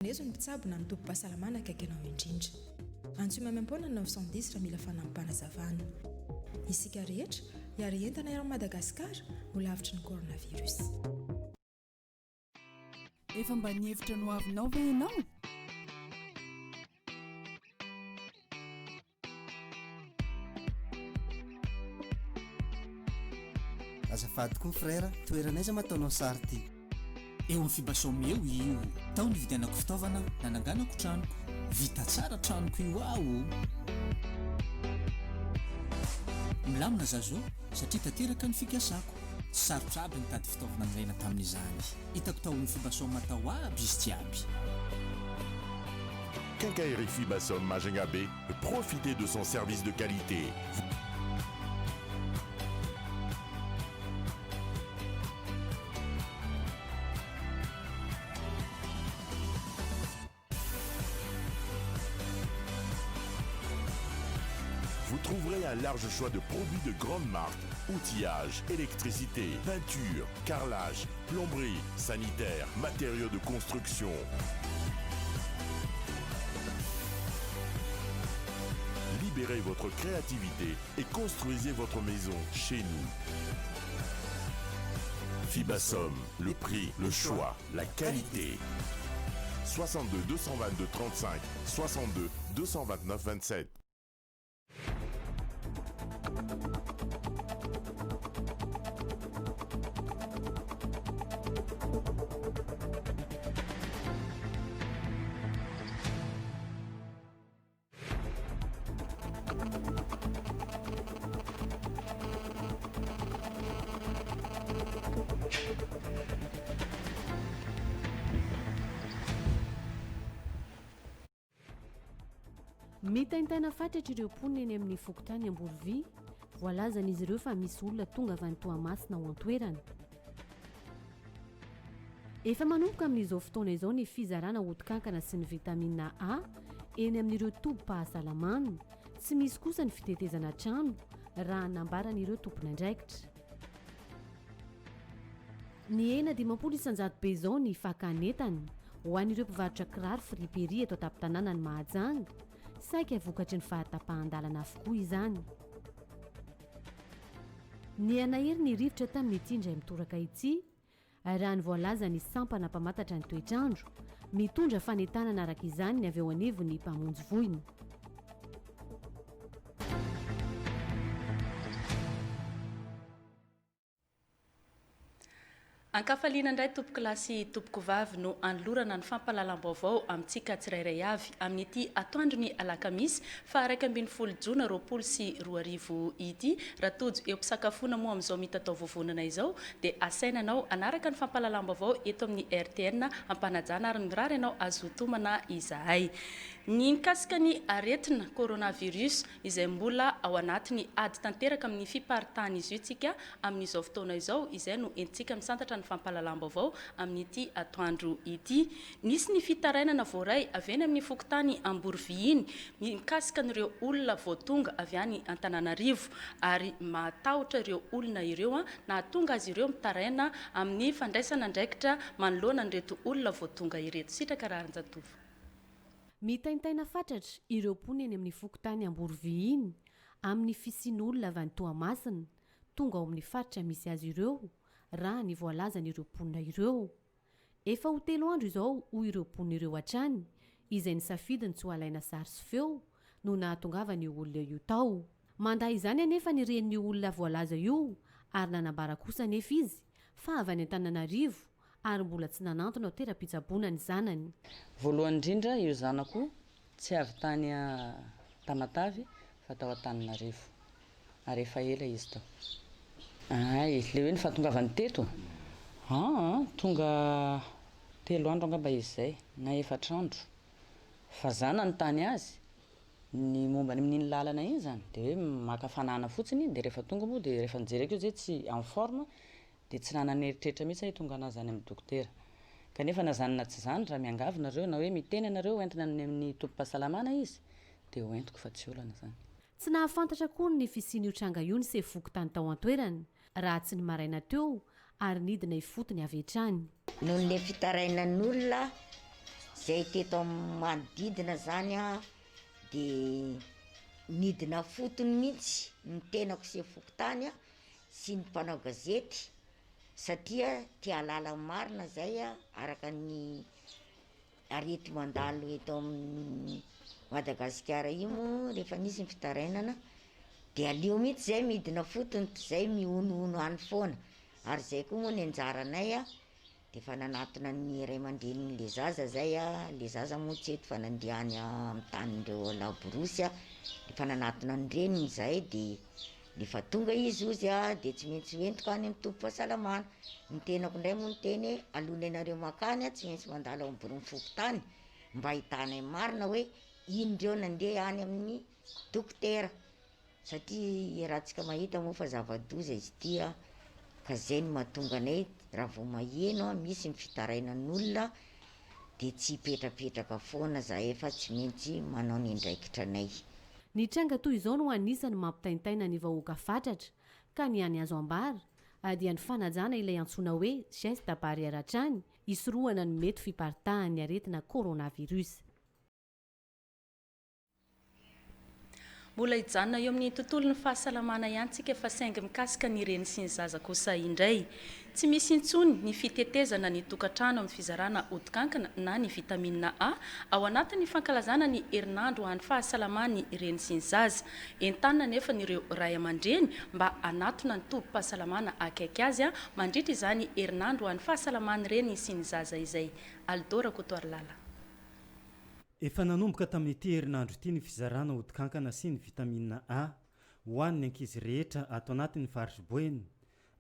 nezo ny mpitsabo na mitombo-pahasalamana akaiky anao indrindra. Antsoy mamaimpona 910 raha mila fanampanazavana. Isika rehetra hiary entana eo Madagasikara ho lavitry ny coronavirus. Efa mba nihevitra no avinao ve ianao? Azafady koa frère, toeranaiza mataonao sary ty? Eo amin'ny Fibasom eo io. Tao ny vidianako fitaovana nananganako tranoko. Vita tsara tranoko io aho. Milamina zazo satria tanteraka ny fikasako. Tsy sarotra aby nitady fitaovana niraina tamin'izany. Hitako tao amin'ny Fibasom tao aby izy jiaby. Quincaillerie Fibasom Majengabe, profitez de son service de qualité. Vous trouverez un large choix de produits de grande marque, outillage, électricité, peinture, carrelage, plomberie, sanitaire, matériaux de construction. Libérez votre créativité et construisez votre maison chez nous. Fibasom, le prix, le choix, la qualité. 62 222 35 62 229 27. Mitaintana fatratra ireo mponina eny amin'ny fokotany Amborovia, voalazan'izy ireo fa misy olona tonga avy any Toamasina ho antoerana. Efa manomboka amin'izao fotoana izao ny fizarana odikankana sy ny vitamina A eny amin'ireo tobim-pahasalamana, tsy misy kosa ny fitetezana trano raha nambaran'ireo tompona andraikitra. Ny hena 500 isan-jato izao ny fakanetany ho an'ireo mpivarotra kiraro friperia eto an-tampon-tanàna ny Mahajanga. Saika vokatry ny fahatapahan-dalana avokoa izany. Ny anahery ny rivotra tamin'ny tindray mitoraka ity, raha ny voalaza ny sampana mpamantatra ny toetrandro, mitondra fanentanana araka izany ny avy eo anivo ny mpamonjy voiny. Ankafaliana indray tompoko lasy tompoko vavy no anolorana ny fampahalalam-baovao amintsika tsirairay avy amin'ity atoandro ny alakamisy fa 12 Jona 2024 ity raha tojo eo mpisakafoana moa amin'izao mitatao vovonana izao dia asainanao anaraka ny fampahalalam-baovao eto amin'ny RTN ampanajana ary mirary ianao azo tomana izahay. Ny mikasika ny aretina coronavirus izay mbola ao anatiny ady tanteraka amin'ny fiparitany izy io tsika amin'izao fotoana izao izay no entsika misantatra ny fampahalalam-baovao amin'ity atoandro ity. Nisy ny fitarainana voaray avy eny amin'ny fokotany Amborovia iny mikasika n'ireo olona voatonga avy any Antananarivo ary matahotra ireo olona ireo na tonga azy ireo mitaraina amin'ny fandraisana andraikitra manoloana an'ireto olona voatonga ireto. Sitraka raharanjatovo. Mitaintaina fatratra ireo mponina eny amin'ny fokotany Amborovia iny amin'ny fisian'olona avy any Toamasina tonga ao amin'ny faritra misy azy ireo raha ny voalazan'ireo mponina ireo. Efa ho 3 andro izao ho ireo mponina ireo hatrany izay nisafidiny tsy ho alaina sary sy feo no nahatongavany io olona io tao. Mandahy izany anefa ny ren'ny olona voalaza io ary nanambara kosa nefa izy fa avy any Antananarivo ary mbola tsy nanantona ao toeram-pitsaboana ny zanany. Voalohany indrindra io zanako tsy avy tany Tamatavy fa tao Antananarivo ary efa ela izy tao. Le hoe ny fahatongavany teto tonga 3 andro angamba izy zay na 4 andro fa zana ny tany azy ny momba ny amin'iny lalana iny zany dia hoe maka fanahana fotsiny dia rehefa tonga moa dia rehefa nijereko io zay tsy en forme dia tsy nananeritreritra mihitsy hoe tonga anazy any amin'ny dokotera. Kanefa nazanona tsy zany raha miangavy nareo na hoe miteny anareo entina amin'ny tompom-pahasalamana izy dia hoentiko fa tsy olana zany. Tsy nahafantatra koa ny fisian'io tranga io ny sefokotany tao an-toerana raha tsy ny maraina teo ary nidina ifotony avy hatrany. Noho ny fitarainan'olona zay teto manodidina zany a de nidina fotony mihitsy ny tenako se fokotany a sy ny mpanao gazety satria tia lala marina zay a araka ny arety mandalo eto amin'ny Madagasikara io mo rehefa nisy ny fitarainana de alio mihitsy zay midina fotony zay mionono any foana ary zay koa moa ny anjaranay a de fa nanatona ny ray aman-drenin'le zaza zay a le zaza moa tsy eto fa nandehany amin'ny tanindreo laborosy a de fa nanatona ny reniny zay de fa tonga izy ozy a de tsy maintsy hoentiko any amin'ny tombo-pahasalamana ny tenako indray moa ny teny alona anareo makany a tsy maintsy mandalo amin'ny borony fokotany mba hitanay marina hoe indreo nandeha any amin'ny dokotera satria rahantsika mahita moa fa zava-doza izy ty a ka zay ny mahatonga anay raha vao maheno a misy ny fitarainan'olona de tsy hipetrapetraka foana za efa tsy maintsy manao ny andraikitra anay. Ny tranga toy izao no anisany mampitaintaina ny vahoaka fatratra ka ny any azo ambara dia ny fanajana ilay antsoina hoe geste barrière hatrany hisorohana ny mety fiparitahan'ny aretina coronavirus. Mbola hijanona eo amin'ny tontolon'ny fahasalamana ihany tsika fa saingy mikasika ny reny sy ny zaza kosa indray. Tsy misy intsony ny fitetezana ny tokantrano amin'ny fizarana odikankana na ny vitamina A ao anatin'ny fankalazana ny herinandro ho an'ny fahasalamany reny sy ny zaza. Entanina nefa n'ireo ray aman-dreny mba anatona ny tobim-pahasalamana akaiky azy mandritra izany herinandro ho an'ny fahasalamany reny sy ny zaza izay. Aldora Kotoarlala. Efa nanomboka tamin'ity herinandro ity ny fizarana odikankana sy ny vitamina A ho an'ny ankizy rehetra ato anatin'ny faritra Boeny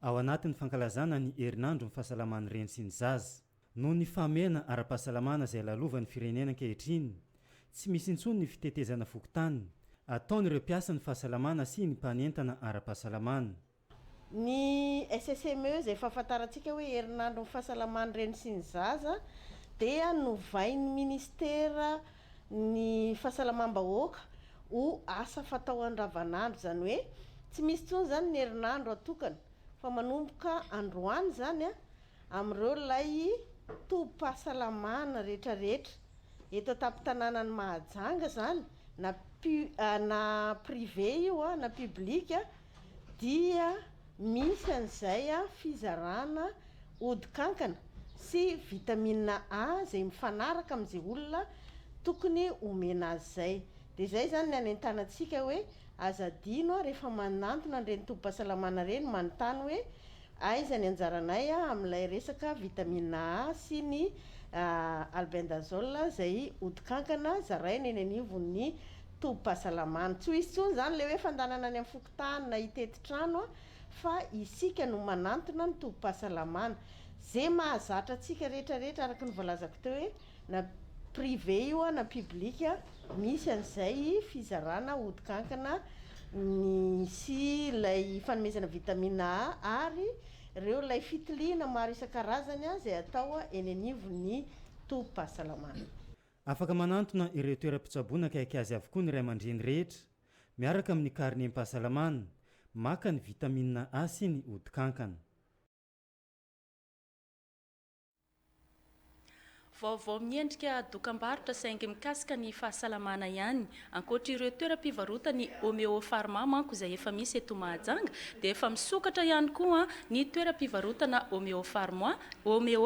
ao anatin'ny fankalazana ny herinandro ny fahasalamany reny sy ny zaza. Noho ny famena ara-pahasalamana izay lalovan'ny firenena ankehitriny, tsy misy intsony ny fitetezana fokotany ataon'ireo mpiasa ny fahasalamana sy ny mpanentana ara-pahasalamana. Ny SSME izay fahafantarantsika hoe herinandro ny fahasalamany reny sy ny zaza dia novain'ny ministera ny fahasalamam-bahoaka ho asa fatao andavanandro, zany hoe tsy misy intsony zany ny herinandro atokana fa manomboka androany zany amin'ireo lay tobim-pahasalamana rehetrarehetra eto an-tampon-tanànan'ny Mahajanga zany na privé io na public dia misy an'izay fizarana odikankana sy vitamina A zay mifanaraka amin'izay olona tokony omena azy zay. De zay zany ny anentanantsika hoe azadino rehefa manantona ireny tobim-pahasalamana reny manontany hoe aiza ny anjaranay amin'ilay resaka vitamina A sy ny albendazole zay odikankana zaraina eny anivon'ny tobim-pahasalamana. Tsy hisy intsony zany le hoe fandanana any amin'ny fokotany na hitety-trano fa isika no manantona ny tobim-pahasalamana. Zay mahazatra antsika rehetrarehetra araka ny voalazako teo hoe na privé io na public misy an'izay fizarana odikankana sy ilay fanomezana vitamina A ary ireo ilay fitiliana maro isan-karazany izay atao eny anivon'ny tobim-pahasalamana. Afaka manantona ireo toeram-pitsaboana akaiky azy avokoa ny ray aman-dreny rehetra miaraka amin'ny karnem-pahasalamana maka ny vitamina A sy ny odikankana. Vaovao miendrika dokam-barotra saingy mikasika ny fahasalamana ihany. Ankoatra ireo toeram-pivarotany Omeo Pharma manko izay efa misy eto Mahajanga dia efa misokatra ihany koa ny toeram-pivarotana Omeo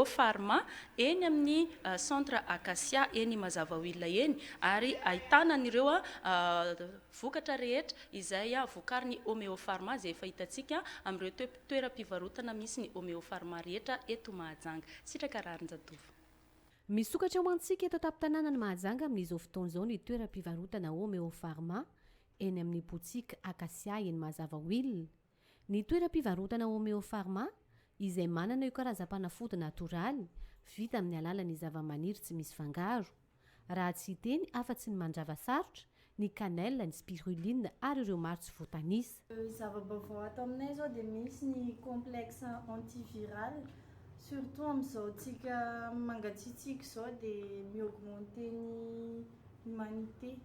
Pharma eny amin'ny centre Acacia eny Mazavahoila eny ary ahitana an'ireo vokatra rehetra izay vokariny Omeo Pharma izay efa hitantsika amin'ireo toeram-pivarotana misy ny Omeo Pharma rehetra eto Mahajanga. Sitraka Rarinjatovo. Misokatra ho antsika eto an-tampon-tanànan'ny Mahajanga amin'izao fotoana izao ny toeram-pivarotana Omeo Pharma eny amin'ny botsika Acacia eny Mazavahoila. Ny toeram-pivarotana Omeo Pharma izay manana io karazam-panafody natoraly vita amin'ny alalan'ny zava-maniry tsy misy fangaro. Raha tsy hiteny afa-tsy ny mandrava sarotra, ny cannelle, ny spiruline ary ireo maro tsy voatanisa. Zava-baovao ato aminay zao dia misy ny complexe antiviral. Surtout amin'izao tsika mangatsiatsiaka zao dia mi-augmenter ny humanité.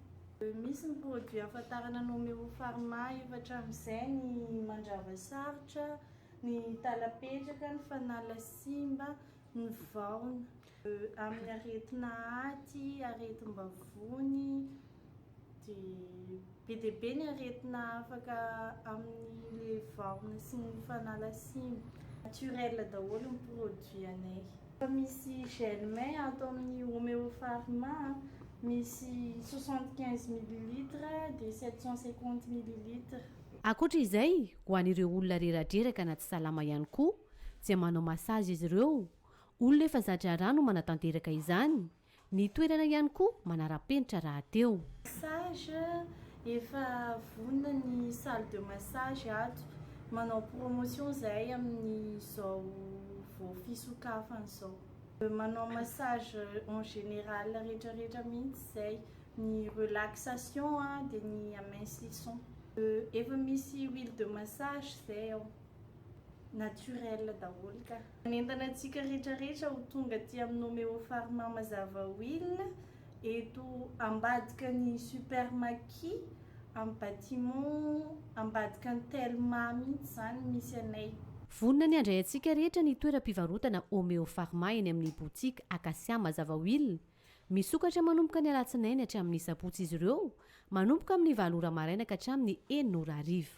Misy ny produit ahafantarana ny Omeo Pharma efatra amin'izay ny mandrava sarotra, ny talapetraka, ny fanala simba, ny vaona amin'ny aretina aty, aretim-bavony, dia be dia be ny aretina afaka amin'ny vaona sy ny fanalasimba. Naturel daholo ny produit anay. Misy gelmain atao amin'ny Homéo Pharma, misy 75 millilitres dia 750 millilitres. Ankoatra izay, ho an'ireo olona reradreraka na tsy salama ihany koa, dia manao masazy izy ireo. Olona efa zatra rano manatanteraka izany. Ny toerana ihany koa manara-penitra raha teo. Massage efa vonona ny salle de massage ato. Manao promotion zahay amin'izao vao fisokafana izao. Manao massage en général rehetrarehetra mihitsy zay, ny relaxation dia ny amincissant. Efa misy huile de massage zay ao, naturel daholo ka. Nentina antsika rehetrarehetra ho tonga aty amin'ny Homéo Pharma mazava huile, eto ambadika ny Supermaki, amin'ny Bâtiment, ambadika ny Telma mihitsy zany misy anay. Vonona ny andray antsika rehetra ny toeram-pivarotana Homéo Pharma eny amin'ny botika Acacia mazava huile. Misokatra manomboka ny alatsinainy hatramin'ny sabotsy izy ireo, manomboka amin'ny 9 ora maraina ka hatramin'ny 4 ora hariva.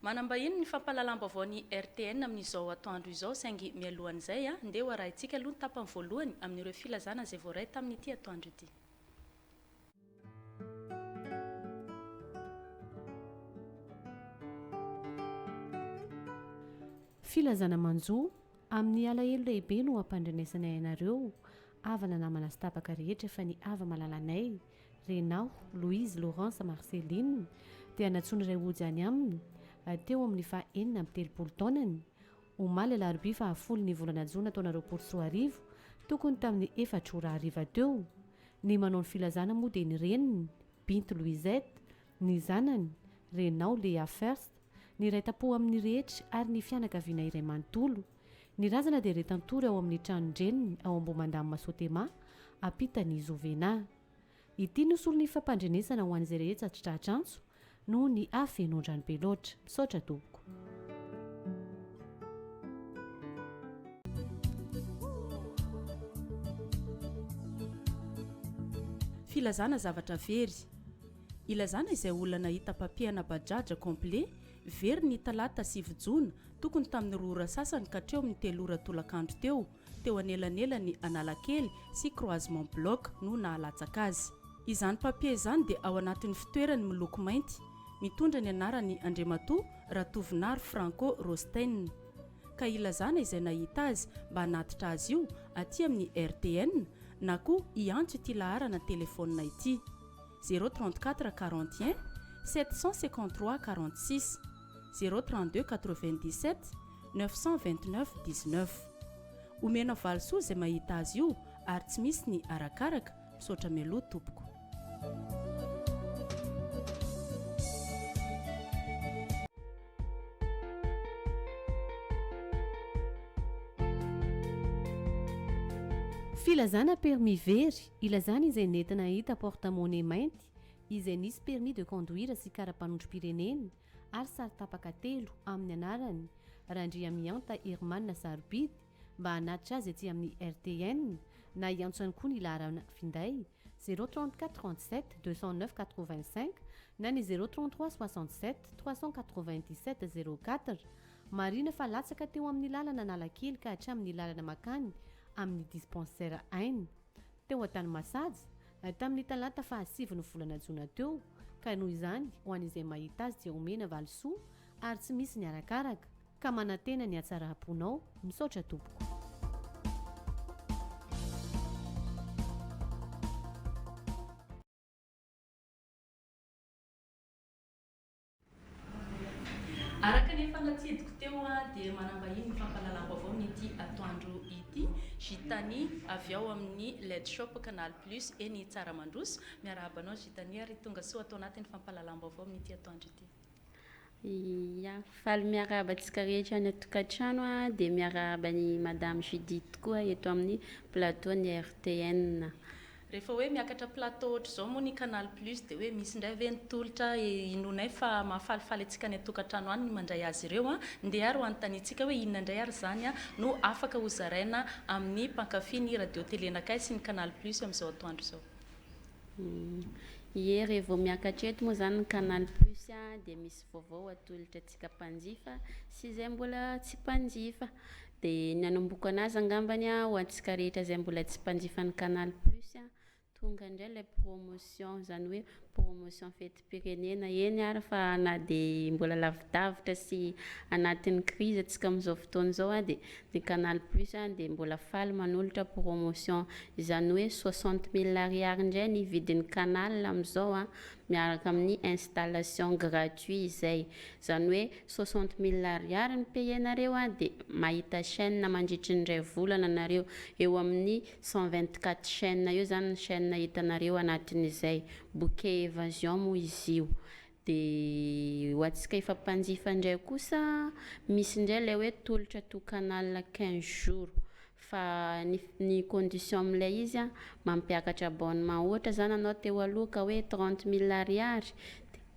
Manambahiny ny fampahalalam-baovao ny RTN amin'izao atoandro izao, saingy mialohan'izay ndeha ho arahintsika aloha ny tapany voalohany amin'ireo filazana izay voaray tamin'ity atoandro ity. Filazana manjo amin'ny alahelo lehibe no ampandrenesanay ianareo, havana namana sy tapaka rehetra fa ny hava malalanay, Renao, Louise, Laurence, Marceline, dia natsony iray ojy any aminy teo amin'ny 4 taonany, omaly alarobia 10 ny volana jona taona 2024, tokony tamin'ny 4 ora hariva teo. Ny manao ny filazana moa dia ny reniny, Binto Louisette, ny zanany, Renao Léa First, ny iray tapo amin'ny rehetra ary ny fianakaviana iray manontolo. Ny razana dia retantory ao amin'ny tranondreniny ao Ambomandamy Masotema, ampitany Zovena. Ity no solon'ny fampandrenesana ho an'izay rehetra tsy tratrantso noho ny afenondrano be loatra. Misaotra tompoko. Filazana zavatra very. Ilazana izay olona nahita papiana bajaja complet very ny talata 7 jona, tokony tamin'ny 2 ora sasany ka hatreo amin'ny 3 ora tolakandro teo anelanelany Analakely sy croisement bloc no nahalatsaka azy. Izany papie izany dia ao anatin'ny fitoerany miloko mainty, mitondra ny anarany Andriamatoa Ratovinary Franco Rostein. Ka ilazana izay nahita azy mba hanatitra azy io aty amin'ny RTN na koa iantso ity laharana telefônina ity 034 41 753 46 032 97 929 19. Omena valisoa izay mahita azy io ary tsy misy ny arakaraka. Misaotra mialoha tompoko. Filazana permis very, ilazana izay nentina hita porte-monnaie mainty, izay nisy permis de conduire sy karapanondrom-pirenena ary sary tapaka 3 amin'ny anarany Randriamianta Irmanina Sarobidy mba hanatitra azy aty amin'ny RTN na iantsony koa ny laharana finday 034 37 209 85 na ny 033 67 397 04. Marina fa latsaka teo amin'ny lalana Analakely ka hatramin'ny lalana makany amin'ny dispensaire Ain. Teo an-tany Masady tamin'ny talata 7 ny volana jona teo, ka noho izany ho an'izay mahita azy dia omena valisoa ary tsy misy ny arakaraka, ka manantena ny hatsara-ponao. Misaotra tompoko. Araka ny efa natsidiko teo dia manambahiny ny fampahalalam-baovao n'ity atoandro ity, Gitany avy ao amin'ny LED Shop Canal Plus eny Tsaramandroso. Miarahaba anao Gitany ary tonga soa atao anatin'ny fampahalalam-baovao n'ity atoandro ity. Ya, faly miarahaba antsika rehetra any atokantrano dia miarahaba ny Madame Judith koa eto amin'ny plateau ny RTN. rehefa hoe miakatra plateau ohatra zao moa ny canal plus dia hoe misy indray ve nitolotra inonay fa mahafalifaly antsika ny atokantrano any ny mandray azy ireo a ndeha ary ho anontanitsika hoe inona indray ary zany a no afaka hozaraina amin'ny mpankafy ny radio telenakay sy ny canal plus amin'izao atoandro izao. Ie rehefa vao miakatra eto moa zany ny canal plus a dia misy vaovao atolotra antsika mpanjifa sy izay mbola tsy mpanjifa dia ny anomboka anazy angambany a ho antsika rehetra izay mbola tsy mpanjifa ny canal plus a tonga indray ilay promotion zany hoe promotion fetim-pirenena eny ary fa na dia mbola lavidavitra sy anatin'ny crise antsika amin'izao fotoana izao a dia ny canal plus a dia mbola faly manolotra promotion izany hoe 60 000 ariary indray ny vidin'ny canal amin'izao a miaraka amin'ny installation gratuit izay zany hoe 60 000 ariary ny payenareo a dia mahita chaîne mandritry ny iray volana nareo eo amin'ny 124 chaîne eo zany ny chaîne hitanareo anatin'izay bouquet évasion moa izy io. Dia ho antsika efa mpanjifa indray kosa misy indray ilay hoe tolotra to canal 15 jours fa ny condition amin'ilay izy a mampiakatra abonnement ohatra zany anao teo aloha ka hoe 30 000 ariary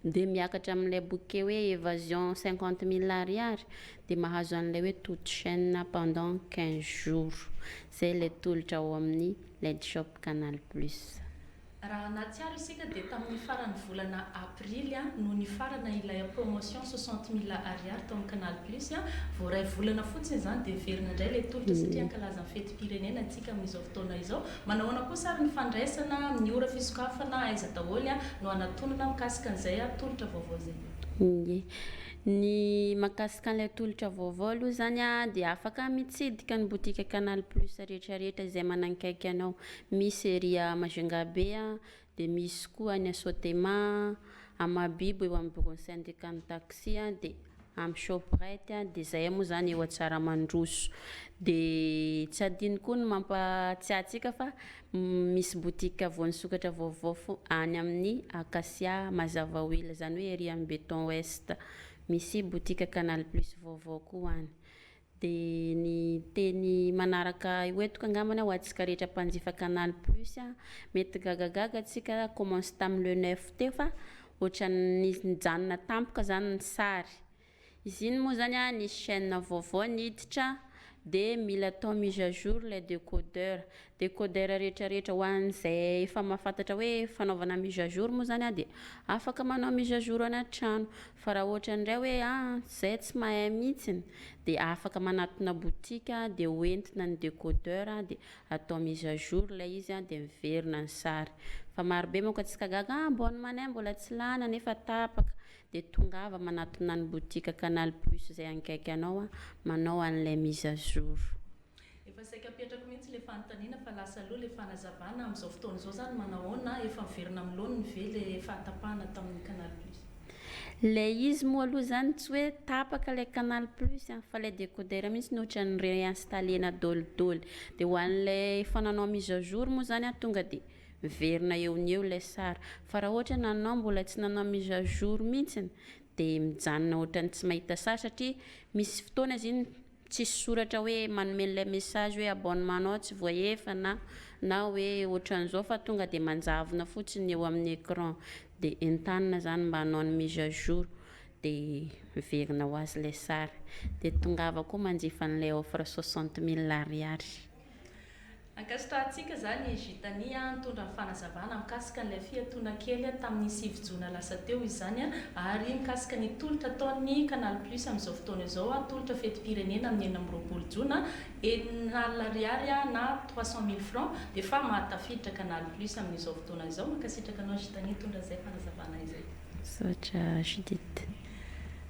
dia miakatra amin'ilay bouquet hoe évasion 50 000 ariary dia mahazo an'ilay hoe toute chaîne pendant 15 jours zay ilay tolotra ao amin'ny LED shop canal plus. Raha natsiaro isika dia tamin'ny farany volana aprily a no ny farana ilay promotion 60 000 ariary tao amin'ny canal plus a voaray volana fotsiny zany dia verina indray ilay tolotra satria ankalaza ny fetim-pirenena antsika amin'izao fotoana izao. Manahoana kosa ary ny fandraisana ny ora fisokafana aiza daholo a no anatonana mikasika an'izay a tolotra vaovao zay. Ny makasika an'ilay tolotra vaovao aloha zany a dia afaka mitsidika ny botika canal plus rehetrarehetra izay manankaiky anao. Misy ery a Majunga be a dia misy koa any Sotema Amabibo eo amin'ny bureau syndicat ny taxi a dia amin'ny Shoprite a dia zay moa zany eo Tsaramadroso. Dia tsy adino koa ny mampatsiatsika fa misy botika voany sokatra vaovao any amin'ny Acacia Mazava Wheel zany hoe ery amin'ny Béton Ouest misy botika canal plus vaovao koa any. Dia ny teny manaraka hoentiko angambany ho antsika rehetra mpanjifa canal plus a mety gagagaga antsika commence tamin'ny le 9 teo fa ohatra ny nijanona tampoka zany ny sary izy iny moa zany a ny chaîne vaovao niditra dia mila atao mise à jour le décodeur rehetrarehetra ho an'izay efa mahafantatra hoe fanaovana mise à jour moa zany a dia afaka manao mise à jour anatrano fa raha ohatra indray hoe zay tsy mahay mihitsiny dia afaka manatona botika dia hoentina ny décodeur dia atao mise à jour ilay izy a dia miverina ny sary fa marobe manko antsika gaga abonnementanay mbola tsy lana nefa tapaka dia tongava manatona ny botika canal plus zay ankaiky anao a manao an'ilay mise à jour. Efa saika apetrako mihitsy le fanontaniana fa lasa aloha le fanazavana amin'izao fotoana izao zany manahoana efa miverina amin'ny loany ny ve le fahatapahana tamin'ny canal plus. Ilay izy moa aloha zany tsy hoe tapaka ilay canal plus fa ilay décodeur mihitsy ny ohatra ny réinstallena daholodaholy dia ho an'ilay fananao mise à jour moa zany a tonga dia miverina eo ny eo ilay sary fa raha ohatra nanao mbola tsy nanao mise à jour mihitsiny dia mijanona ohatra ny tsy mahita sary satria misy fotoana izy iny tsisy soratra hoe manome ilay message hoe abonnementanao tsy voaefa na hoe ohatran'izao fa tonga dia manjavona fotsiny eo amin'ny écran dia entanina zany mba hanao ny mise à jour dia miverina ho azy ilay sary dia tongava koa manjifa an'ilay offre 60 000 ariary. Ankasitrahantsika zany Gitania nitondra ny fanazavana mikasika an'ilay fiatoana kely tamin'ny 9 jona lasa teo izy zany ary mikasika ny tolotra ataon'ny canal plus amin'izao fotoana izao tolotra fetim-pirenena amin'ny 9 jona 9 ariary na 300 000 francs dia fa mahatafiditra canal plus amin'izao fotoana izao. Mankasitraka anao Gitania tondra izay fanazavana izay. Sotra Judith.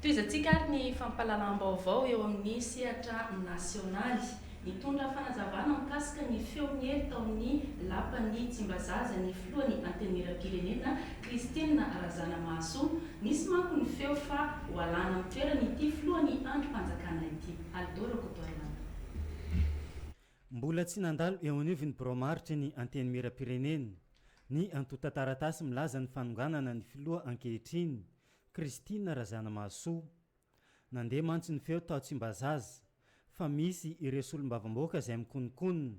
Toizantsika ary ny fampahalalam-baovao eo amin'ny sehatra nasionaly. Nitondra fanazavana mikasika ny feon'hery taon'ny lapan'ny Tsimbazaza ny filohan'ny antenimieram-pirenena Christine Razanamahasoa. Nisy manko ny feo fa ho alana amin'ny toerana ity filohan'ny androm-panjakana ity. Aldora Kotoarana. Mbola tsy nandalo eo anivon'ny bromaritry ny antenimieram-pirenena ny antota taratasy milaza ny fanonganana ny filoha ankehitriny Christine Razanamahasoa. Nandeha mantsy ny feo tao Tsimbazaza fa misy ireo solom-bavamboaka izay mikononkonona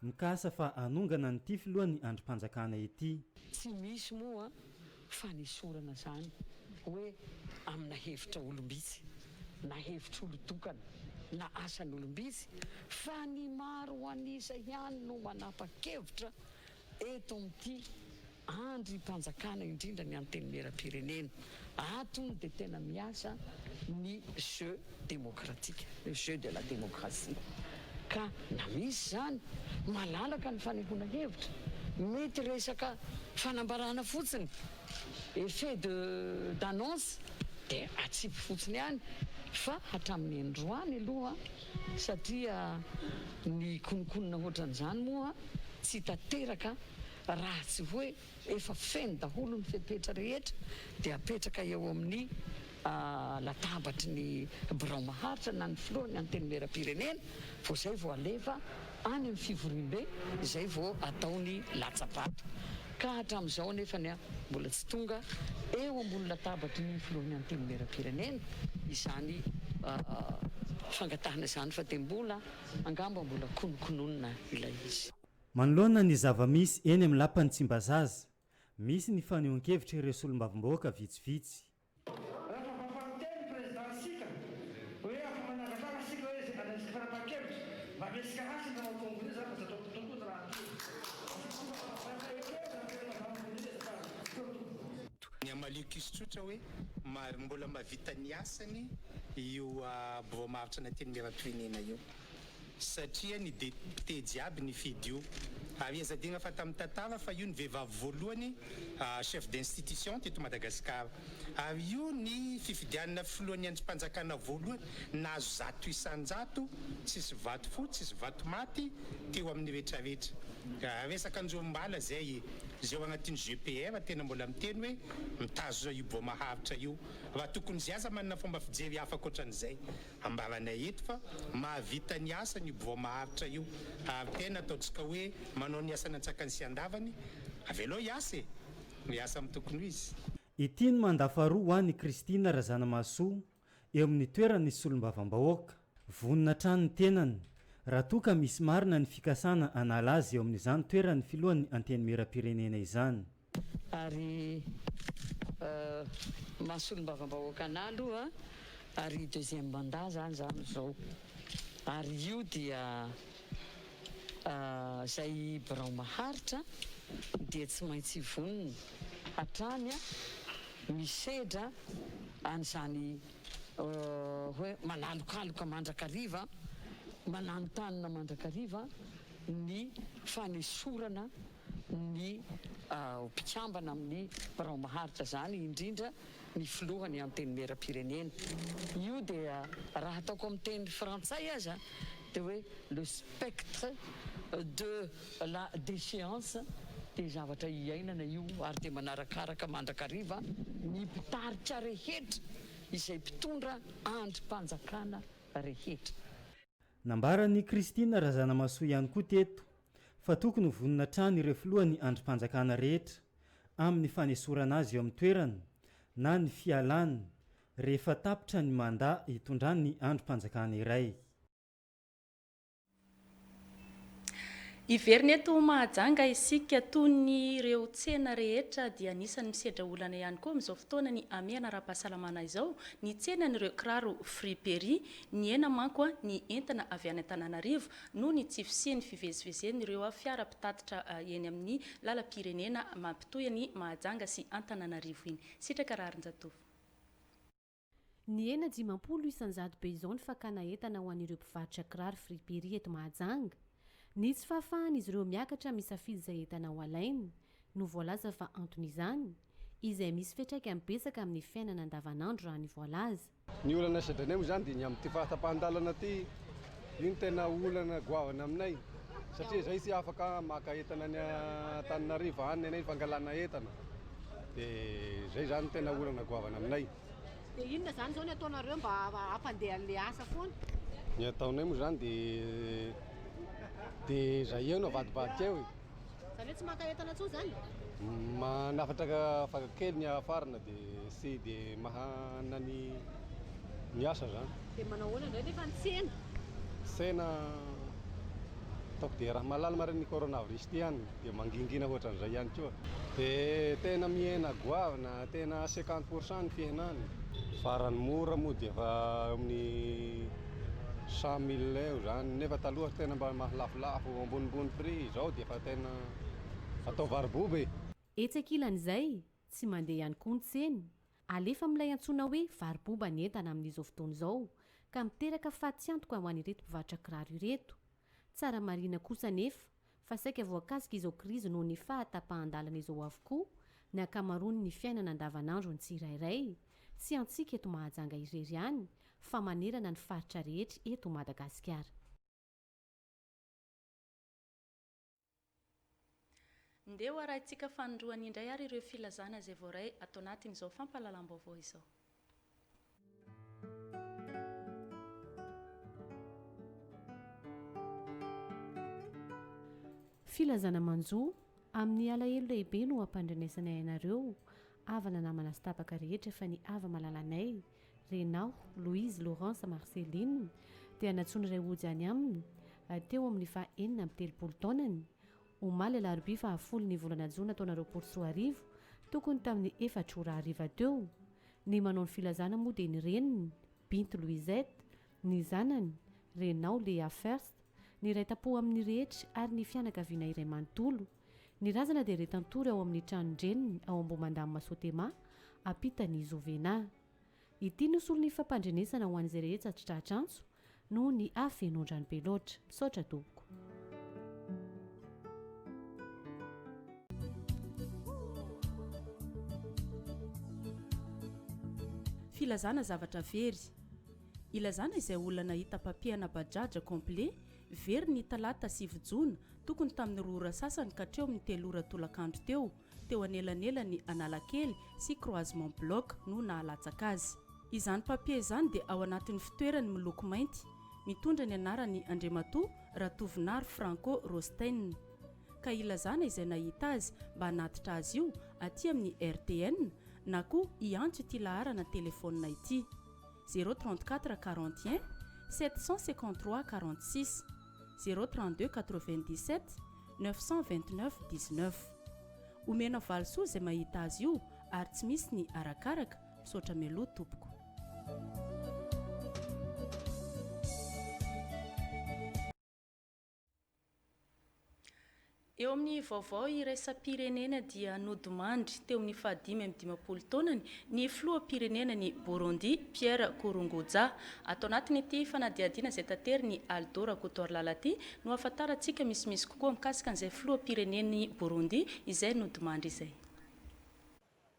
mikasa fa anongana nyity filohany androm-panjakana ity. Tsy misy moa fanisorana zany hoe amina hevitra olombitsy na hevitra olotokana na asan'olombitsy fa ny maro anisa ihany no manapa-kevitra eto amin'ity androm-panjakana indrindra ny anteny meram-pirenena. Atony dia tena miasa ny jeu démocratique, le jeu de la démocratie. Ka na misy zany malalaka ny fanehoana hevitra, mety resaka fanambarana fotsiny, effet d'annonce dia atsipy fotsiny ihany, fa hatramin'ny androany aloha satria ny konokonona ohatran'izany moa tsy tanteraka raha tsy hoe efa feno daholo ny fepetra rehetra dia apetraka eo amin'ny latabatry ny birao maharitra na ny filohany anteny meram-pirenena, vao izay vao alefa any amin'ny fivorim-be, izay vao ataony latsapato. Ka hatramin'izao nefany mbola tsy tonga eo ambony latabatry ny filohany anteny meram-pirenena izany fangatahana izany fa dia mbola angamba mbola konokononina ilay izy. Manoloana ny zava-misy eny amin'ny lapan'ny Tsimbazaza, misy ny fanehoan-kevitra ireo solombavam-bahoaka vitsivitsy. Ny amaliko izy tsotra hoe mbola mahavita ny asany io bovamavitra na teny meram-pirenena io, satria ny député jiaby ny fidy io. Azadina fa tamin'ny tantara fa io ny vehivavy voalohany chef d'institution teto Madagasikara. Ary io ny fifidianana filohan'ny androm-panjakana voalohany nahazo 100 isan-jato, tsisy vato fo, tsisy vato maty teo amin'ny rehetrarehetra. Resaka anjombala zay zay agnatin'ny GPR tena mbola miteny hoe mitazo io bomahavitra io. Raha tokony zay aza manana fomba fijery hafa ankoatran'izay ambaranay eto fa mahavita ny asa ny bomahavitra io. Ary tena ataontsika hoe manao ny asa natsakany sy andavany avelo iasa miasa amin'ny tokony izy. Ity ny mandafaroa ho an'i Kristina Razanamasoa eo amin'ny toerany solombavam-bahoaka. Vonona trano ny tenany raha toa ka misy marina ny fikasana anala azy eo amin'izany toerany filohan'ny anteny meram-pirenena izany. Ary mahasolombavam-bahoaka anahy aloha ary deuxième mandat zany zao. Ary io dia zay birao maharitra dia tsy maintsy vonona hatrany misedra an'izany hoe manalokaloka mandrakariva, mananotanana mandrakariva ny fanesorana ny mpikambana amin'ny birao maharitra zany, indrindra ny filohany anteny meram-pirenena. Io dia raha ataoko amin'ny teny frantsay aza dia hoe le spectre de la déchéance dia zavatra iainana io ary dia manarakaraka mandrakariva ny mpitarika rehetra izay mpitondra androm-panjakana rehetra. Nambaran'i Kristina Razanamasoa ihany koa teto fa tokony vonona trano ireo filohany androm-panjakana rehetra amin'ny fanesorana azy eo amin'ny toerana na ny fialana rehefa tapitra ny mandat hitondrany androm-panjakana iray. Iverina eto Mahajanga isika toy ny ireo tsena rehetra dia anisan'ny misedra olana ihany koa amin'izao fotoana ny amiana ara-pahasalamana izao ny tsenan'ireo kiraro friperie, ny ena manko ny entana avy any Antananarivo no ny tsy fisiany fivezivezen'ireo fiara mpitatitra eny amin'ny lalam-pirenena mampitohy ny Mahajanga sy Antananarivo iny. Sitraka Rarinjatovo. Ny ena 50 isan-jato be izao ny fakana entana ho an'ireo mpivarotra kiraro friperie eto Mahajanga. Ny tsy fahafahan'izy ireo miakatra misafidy izay entana ho alainy no voalaza fa anton'izany izay misy fiantraikany betsaka amin'ny fiainana andavanandro raha ny voalaza. Ny olana sadranay moa zany dia ny amin'ity fahatapahan-dalana ity iny tena olana goavana aminay satria izay tsy afaka maka entana ny Antananarivo any anay fangalana entana dia izay zany tena olana goavana aminay. Dia inona zany zao ny ataonareo mba hampandeha an'ilay asa foana? Ny ataonay moa zany dia zay eo no avadibadika eo. Zany hoe tsy maka entana tsoa zany? Manafatra fakakely ny afarana dia sy dia mahana ny asa zany. Dia manao ahoana indray nefa ny tsena? Tsena ataoko dia raha malala mariny ny coronavirus ty ihany dia mangingina ohatran'izay ihany koa dia tena mihena goavana tena 50% ny fihenany farany mora moa dia efa amin'ny 100 000 eo zany nefa taloha tena mba mahlafolafo ambonimbony prix zao dia efa tena atao variboby etsakilan'izay tsy mandeha ihany koa ny tseny alefa milay antsoina hoe variboba ny entana amin'izao fotoana izao ka miteraka fahatsantoka ho an'ireto mpivarotra kiraro ireto tsara marina kosa nefa fa saika voakasika izao krizy noho ny fahatapahan-dalana izao avokoa ny akamaroany ny fiainana andavanandro ny tsirairay sy antsika eto mahajanga irery ihany fa manerana ny faritra rehetra eto Madagasikara. Ndeha ho arahintsika fanondroany indray ary ireo filazana izay voaray atao anatin'izao fampahalalam-baovao izao. Filazana manjoa amin'ny alahelo lehibe no ampandrenesanay ianareo avana namana sy tapaka rehetra fa ny ava malalanay Renao, Louise, Laurence, Marceline dia natsony iray ojy any aminy teo amin'ny fa 4 taonany omaly alarobia fa 10 ny volana jona taona 2024 tokony tamin'ny 4 ora hariva teo ny manao ny filazana moa dia ny reniny Binty Louisette, ny zanany Renao Léa First, ny iray tapo amin'ny rehetra ary ny fianakaviana iray manontolo ny razana dia retantory ao amin'ny tranondreniny ao Ambomandamy Masotema ampitany Zovena. Ity nosolo ny fampandrenesana ho an'izay rehetra tratrantso noho ny afenondrany be loatra misaotra tompoko. Filazana zavatra very. Ilazana izay olona nahita papiana bajaja complet very ny talata 7 jona tokony tamin'ny 2 ora sasany ka hatreo amin'ny 3 ora tolakandro teo anelanelany Analakely sy croisement bloc no nahalatsaka azy. Izany papie izany dia ao anatin'ny fitoerany miloko mainty mitondra ny anarany Andriamatoa Ratovinary Franco Rostein. Ka ilazana izay nahita azy mba hanatitra azy io aty amin'ny RTN na koa iantso ity laharana telefonina ity 034 41 753 46 032 97 929 19. Omena valisoa izay mahita azy io ary tsy misy ny arakaraka misaotra meloha tompoko. Eo amin'ny vaovao iraisam-pirenena dia nodimandry teo amin'ny 5 taonany ny filoham-pirenena ny Burundi Pierre Nkurunziza. Atao anatin'ity fanadihadiana izay tanteriny Aldora Kotorlala ity no ahafantarantsika misimisy kokoa mikasika an'izay filoham-pirenen'ny Burundi izay nodimandry izay.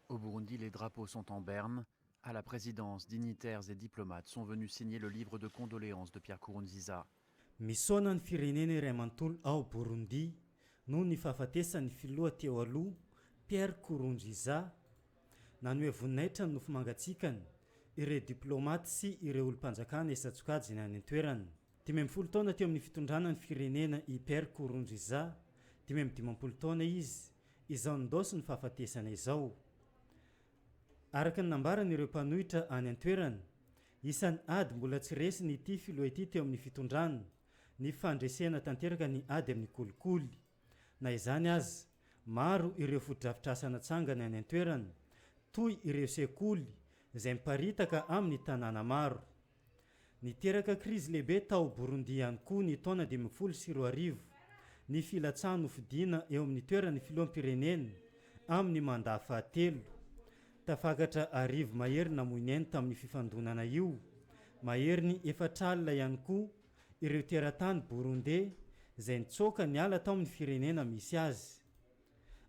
Au Burundi, les drapeaux sont en berne. À la présidence, dignitaires et diplomates sont venus signer le livre de condoléances de Pierre Nkurunziza. Misaona ny firenena iray manontolo ao Burundi no ny fahafatesan'ny filoha teo aloha Pierre Nkurunziza nanoe voninahitra ny nofo mangatsikany ireo diplomaty sy ireo olo-mpanjakana esatsokajiny any an-toerany. 12 taona teo amin'ny fitondrana ny firenena i Pierre Nkurunziza, 15 taona izy izao nindosy ny fahafatesana izao. Araka ny nambarany ireo mpanohitra any an-toerany, isan'ny ady mbola tsy resiny ity filoha ity teo amin'ny fitondrana ny fandresena tanteraka ny ady amin'ny kolikoly. Na izany azy, maro ireo fotodrafitrasana tsangany any an-toerany, toy ireo sekoly izay miparitaka amin'ny tanàna maro. Niteraka krizy lehibe tao Burundi ihany koa ny taona 2024, ny filatsahana nofidiana eo amin'ny toeran'ny filoham-pirenena amin'ny mandat fahatelo. Tafakatra arivo mahery namoineny tamin'ny fifandonana io, mahery ny efatralina ihany koa ireo teratany Burundi izay nitsoka niala tao amin'ny firenena misy azy.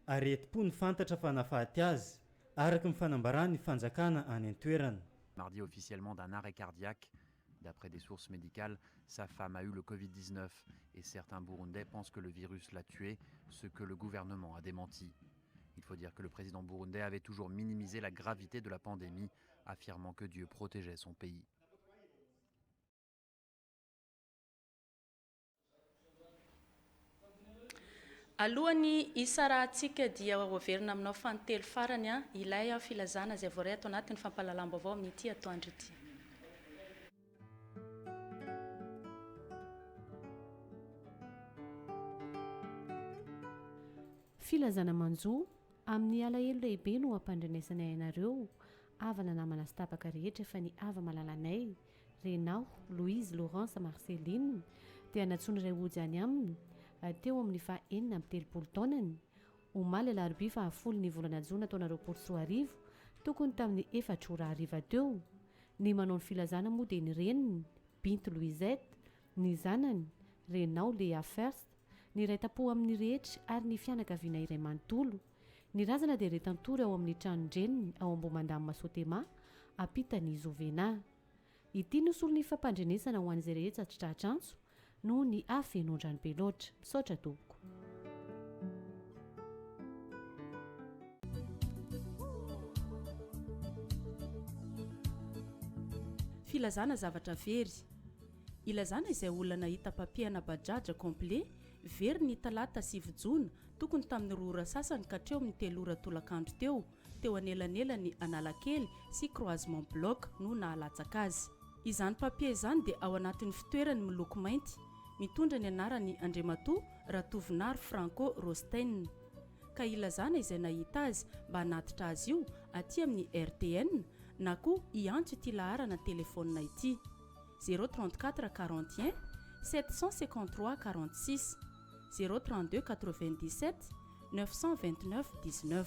Aretim-po ny fantatra fanafaty azy araka ny fanambarany fanjakana any an-toerana. Mardi officiellement d'un arrêt cardiaque. D'après des sources médicales, sa femme a eu le Covid-19 et certains Burundais pensent que le virus l'a tué, ce que le gouvernement a démenti. Il faut dire que le président burundais avait toujours minimisé la gravité de la pandémie, affirmant que Dieu protégeait son pays. Alohany isarahantsika dia hoaverina aminao fanontelo farany ilay filazana izay voaray atao anatin'ny fampahalalam-baovao amin'ity atoandro ity. filazana manjoa amin'ny alahelo lehibe no ampandrenesanay ainareo avana namana sy tapaka rehetra fa ny ava malalanay renao louise laurence marceline dia natsony iray ojy any aminy teo amin'ny fa 4 taonany omaly alarobia fa 10 ny volana jona taona 2024 tokony tamin'ny 4 ora hariva teo ny manao ny filazana moa dia ny reniny Binto Louisette, ny zanany Renao Lea First, ny iray tapo amin'ny rehetra ary ny fianakaviana iray manontolo. Ny razana dia retantory ao amin'ny tranondreniny ao Ambomandamy Masotema, ampitany Zovena. Ity nosolo ny fampandrenesana ho an'izay rehetra tratra antso noho ny afenondrany be loatra. Misaotra tompoko. Filazana zavatra very. Ilazana izay olona nahita papiana bajaja complet very ny talata 7 jona tokony tamin'ny 2 ora sasany ka hatreo amin'ny 3 ora tolakandro teo anelanelany Analakely sy croisement bloc no nahalatsaka azy. Izany papie izany dia ao anatin'ny fitoerany miloko mainty mitondra ny anarany Andriamatoa Ratovinary Franco Rostein. Ka ilazana izay nahita azy mba hanatitra azy io aty amin'ny RTN na koa iantso ity laharana telefônina ity 034 41 753 46 032 97 929 19.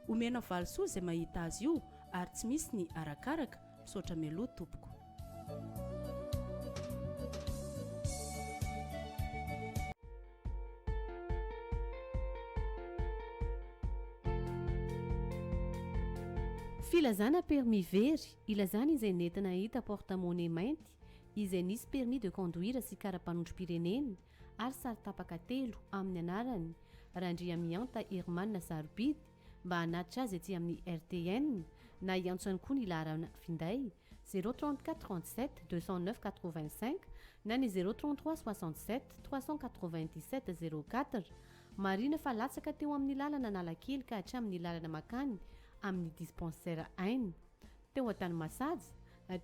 Omena valisoa izay mahita azy io ary tsy misy ny arakaraka. Misaotra meloa tompoko. Filazana permis very, ilazana izay nentina hita porte-monnaie mainty, izay nisy permis de conduire sy karapanondrom-pirenena ary sary tapaka 3 amin'ny anarany Randriamianta Hermanna Sarbidy mba hanatitra azy aty amin'ny RTN na iantsony koa ny laharana finday 034 37 209 85 na ny 033 67 397 04. Marina fa latsaka teo amin'ny lalana Analakely ka hatramin'ny lalana makany amin'ny dispensaire Ain teo an-tany Masady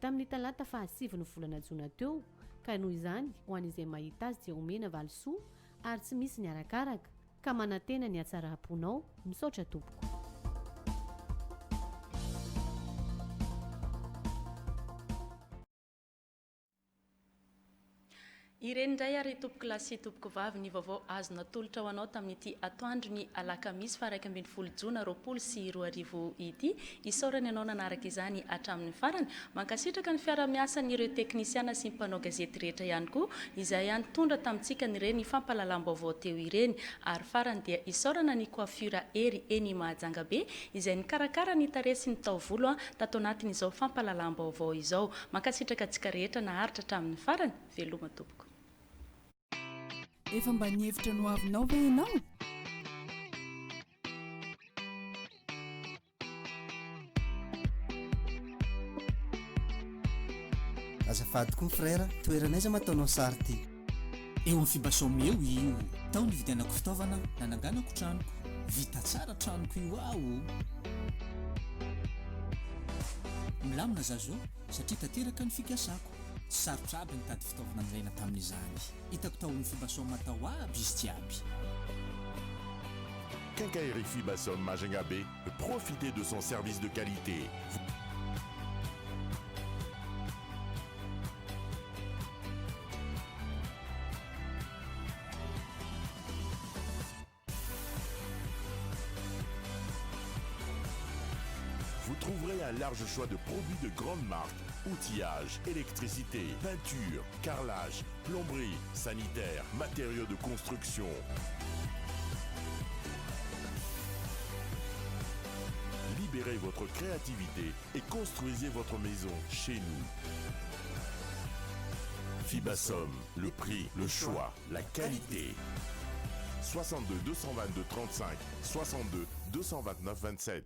tamin'ny talata fa 7 ny volana jona teo, ka noho izany ho an'izay mahita azy dia omena valisoa ary tsy misy ny arakaraka ka manantena ny hatsaraponao. Misaotra tompoko. Ireny indray ary tompoko lasy tompoko vavy ny vaovao azo natolotra ho anao tamin'ity atoandro ny alakamisy fa 1 jona 2024 ity. Isaorany ianao nanaraka izany hatramin'ny farany. Mankasitraka ny fiara-miasan'ireo teknisiana sy ny mpanao gazety rehetra ihany koa izay ihany tondra tamintsika nireny fampalalam-baovao teo ireny. Ary farany dia isaorana ny coiffure ery eny Mahajanga-be izay nikarakara ny tarehy sy ny taovolo tato anatin'izao fampalalam-baovao izao. Mankasitraka antsika rehetra naharitra hatramin'ny farany. Veloma tompoko. Efa mba nihevitra no avinao ve ianao? Azafady koa frère, toeranaiza mataonao sary ty? Eo amin'ny fibasomeo io tao ny vidianako fitaovana nananganako tranoko, vita tsara tranoko io aho. Milamina zazo satria tanteraka ny fikasako. Sarotra aby nitady fitaovana anjaina tamin'izany. Hitako tao ny Fibasom atao aby izy jiaby. Quincaillerie Fibasom Majanga-Be, profitez de son service de qualité. Vous trouverez un large choix de produits de grande marque. Outillage, électricité, peinture, carrelage, plomberie, sanitaire, matériaux de construction. Libérez votre créativité et construisez votre maison chez nous. Fibasom, le prix, le choix, la qualité. 62 222 35, 62 229 27.